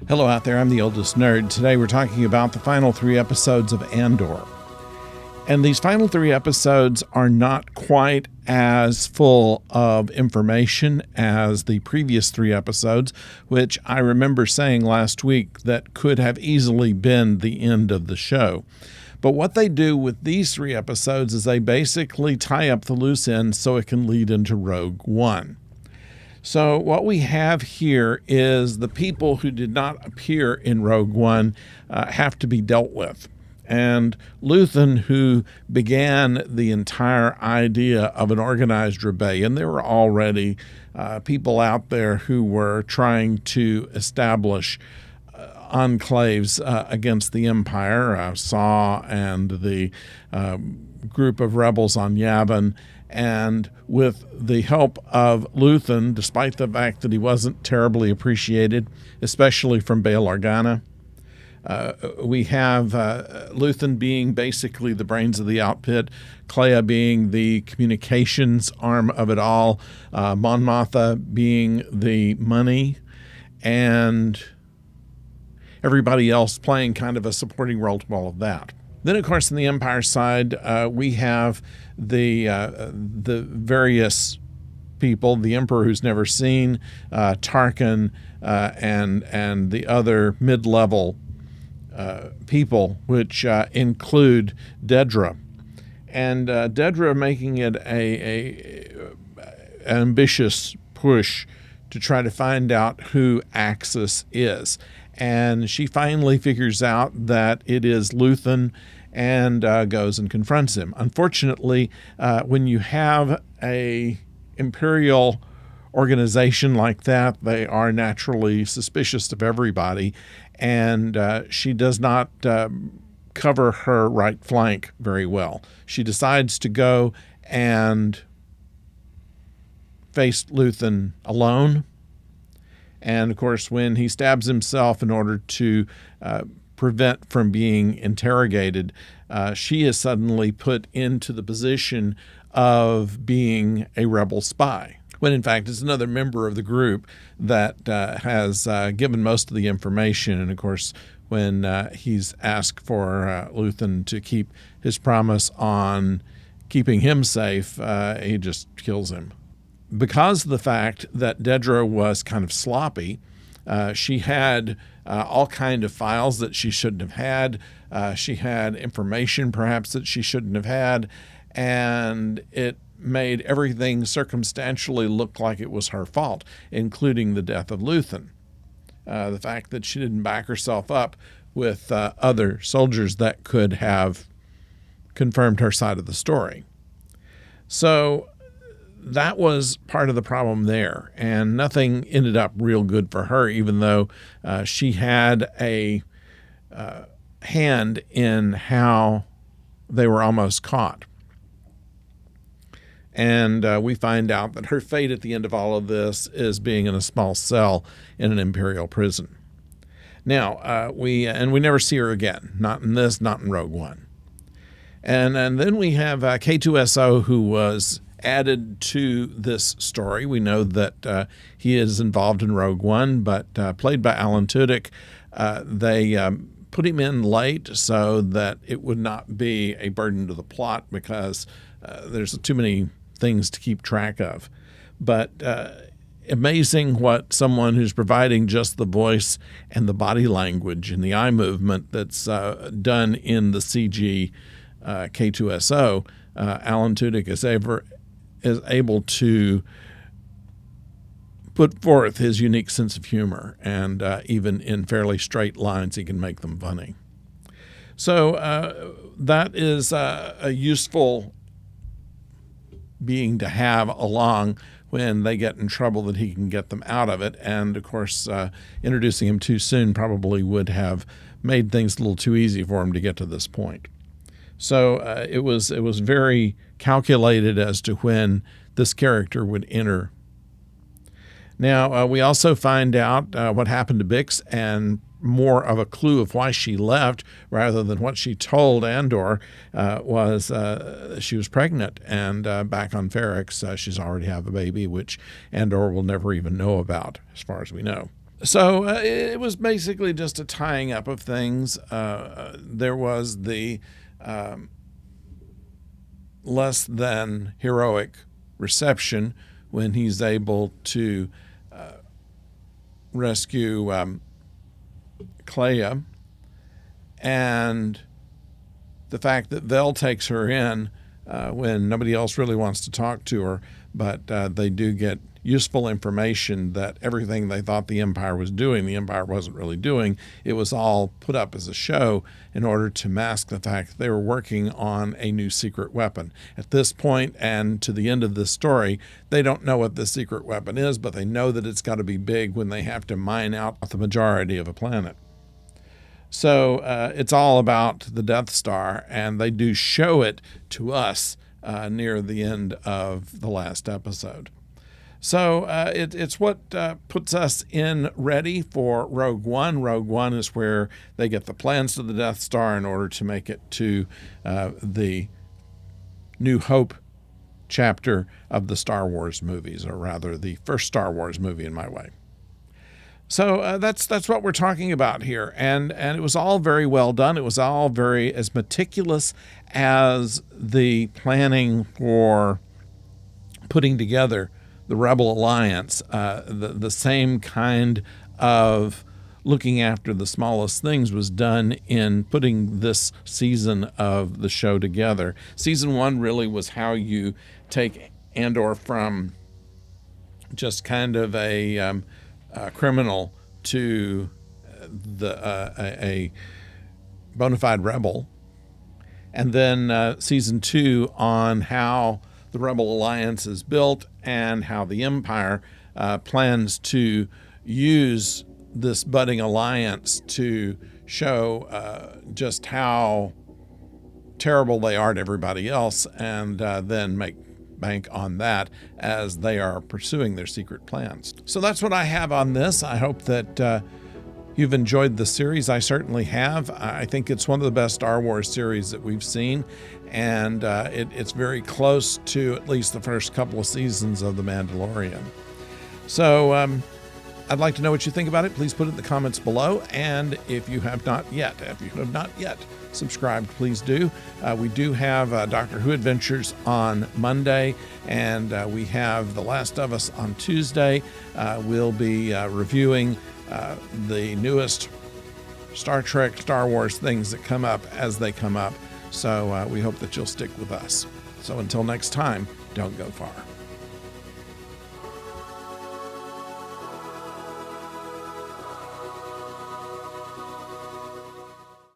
Hello out there, I'm the oldest nerd. Today we're talking about the final 3 episodes of Andor. And these final 3 episodes are not quite as full of information as the previous 3 episodes, which I remember saying last week that could have easily been the end of the show. But what they do with these 3 episodes is they basically tie up the loose ends so it can lead into Rogue One. So what we have here is the people who did not appear in Rogue One have to be dealt with. And Luthen, who began the entire idea of an organized rebellion, there were already people out there who were trying to establish enclaves against the Empire, Saw and the group of rebels on Yavin. And with the help of Luthen, despite the fact that he wasn't terribly appreciated, especially from Bail Organa, we have Luthen being basically the brains of the outfit, Clea being the communications arm of it all, Mon Mothma being the money, and everybody else playing kind of a supporting role to all of that. Then, of course, on the Empire side, we have the various people, the Emperor who's never seen, Tarkin, and the other mid-level people, which include Dedra. And Dedra making it an ambitious push to try to find out who Axis is. And she finally figures out that it is Luthen and goes and confronts him. Unfortunately, when you have a imperial organization like that, they are naturally suspicious of everybody, and she does not cover her right flank very well. She decides to go and face Luthen alone. And, of course, when he stabs himself in order to prevent from being interrogated, she is suddenly put into the position of being a rebel spy, when, in fact, it's another member of the group that has given most of the information. And, of course, when he's asked for Luthen to keep his promise on keeping him safe, he just kills him. Because of the fact that Dedra was kind of sloppy, she had all kind of files that she shouldn't have had. She had information perhaps that she shouldn't have had, and it made everything circumstantially look like it was her fault, including the death of Luthen. The fact that she didn't back herself up with other soldiers that could have confirmed her side of the story. So that was part of the problem there, and nothing ended up real good for her, even though she had a hand in how they were almost caught. And we find out that her fate at the end of all of this is being in a small cell in an Imperial prison. Now, we never see her again, not in this, not in Rogue One. And then we have K2SO, who was added to this story. We know that he is involved in Rogue One, but played by Alan Tudyk. They put him in late so that it would not be a burden to the plot, because there's too many things to keep track of. But amazing what someone who's providing just the voice and the body language and the eye movement that's done in the CG K2SO, Alan Tudyk is able to put forth his unique sense of humor, and even in fairly straight lines, he can make them funny. So that is a useful being to have along when they get in trouble, that he can get them out of it. And, of course, introducing him too soon probably would have made things a little too easy for him to get to this point. So it was very calculated as to when this character would enter. Now, we also find out what happened to Bix, and more of a clue of why she left rather than what she told Andor was she was pregnant, and back on Ferrix she's already have a baby, which Andor will never even know about as far as we know. So it was basically just a tying up of things. There was the less than heroic reception when he's able to rescue Clea, and the fact that Vel takes her in when nobody else really wants to talk to her, but they do get useful information that everything they thought the Empire was doing, the Empire wasn't really doing. It was all put up as a show in order to mask the fact that they were working on a new secret weapon. At this point and to the end of this story, they don't know what the secret weapon is, but they know that it's got to be big when they have to mine out the majority of a planet. So it's all about the Death Star, and they do show it to us near the end of the last episode. So it's what puts us in ready for Rogue One. Rogue One is where they get the plans to the Death Star in order to make it to the New Hope chapter of the Star Wars movies, or rather the first Star Wars movie in my way. So that's what we're talking about here, and it was all very well done. It was all very as meticulous as the planning for putting together the Rebel Alliance, the same kind of looking after the smallest things was done in putting this season of the show together. Season 1 really was how you take Andor from just kind of a criminal to a bona fide rebel. And then season 2 on how the Rebel Alliance is built and how the Empire plans to use this budding alliance to show just how terrible they are to everybody else, and then make bank on that as they are pursuing their secret plans. So that's what I have on this. I hope that you've enjoyed the series. I certainly have. I think it's one of the best Star Wars series that we've seen, and it's very close to at least the first couple of seasons of The Mandalorian. So I'd like to know what you think about it. Please put it in the comments below, and if you have not yet subscribed, please do. We do have Doctor Who Adventures on Monday, and we have The Last of Us on Tuesday. We'll be reviewing the newest Star Trek, Star Wars things that come up as they come up. So we hope that you'll stick with us. So until next time, don't go far.